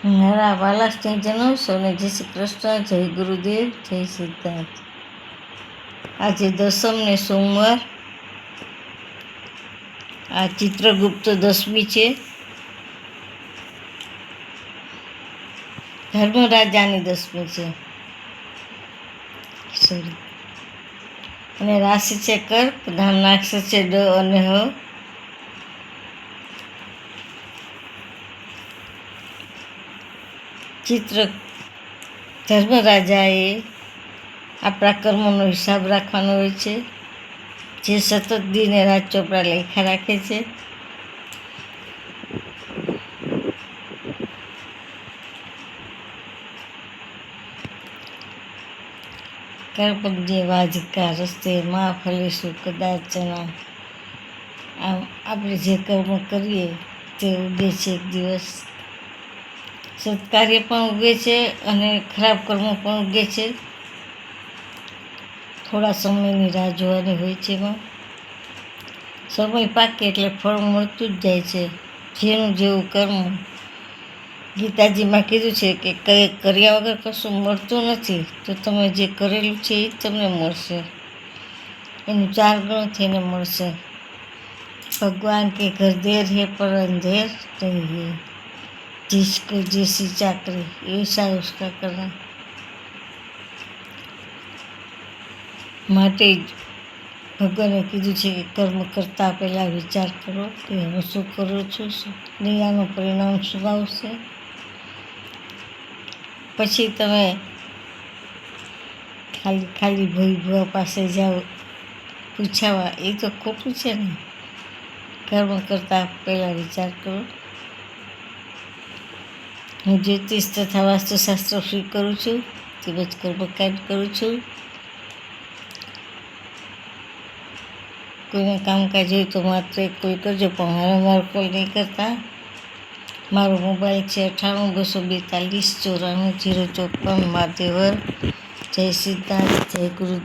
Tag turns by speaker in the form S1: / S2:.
S1: મારા વાલા સ્નેહજનો સૌને જય શ્રી કૃષ્ણ, જય ગુરુદેવ, જય સિદ્ધાર્થ. આજે દસમ ને સોમવાર. આ ચિત્રગુપ્ત દસમી છે. ધર્મરાજાની દસમી છે. સોરી. અને રાશિ છે કર્ક, નામના અક્ષર છે ડ અને હ. ધર્મરાજાએ આપણા કર્મોનો હિસાબ રાખવાનો હોય છે, જે સતત દિને રાત ચોપડા લેખા રાખે છે. કર્પજ્ઞે વાજિકા રસ્તે માં ફલેશું કદાચના. આમ આપણે જે કર્મ કરીએ તે ઉગે છે એક દિવસ. સત્કાર્ય પણ ઉગે છે અને ખરાબ કર્મો પણ ઉગે છે. થોડા સમયની રાહ જોવાની હોય છે. એમાં સમય પાકે એટલે ફળ મળતું જ જાય છે. જેનું જેવું કર્મ. ગીતાજીમાં કીધું છે કે કંઈ કર્યા વગર કશું મળતું નથી, તો તમે જે કરેલું છે એ જ તમને મળશે. એનું 4 ગણું થઈને મળશે. ભગવાન કે ઘર દેર હે પર અંધેર નહીં હે, जिसको जैसी चाकरी ऐसा उसका करना. માટે જ ભગવાને કીધું છે કે કર્મ કરતાં પહેલાં વિચાર કરો કે હું શું કરું છું, નહીં આનું પરિણામ શું આવશે. પછી તમે ખાલી ભૂવા પાસે જાઓ પૂછાવા, એ તો ખોટું છે ને. કર્મ કરતાં પહેલાં વિચાર કરો. હું જ્યોતિષ તથા વાસ્તુશાસ્ત્ર સ્વીકારું છું, તેમજ કર્મકાંડ કરું છું. કોઈને કામકાજ હોય તો માત્ર એક કોલ કરજો, પણ મારો કોલ નહીં કરતા. મારો મોબાઈલ છે 98 242 94 054. મહાદેવર. જય સિદ્ધાર્થ, જય ગુરુદેવ.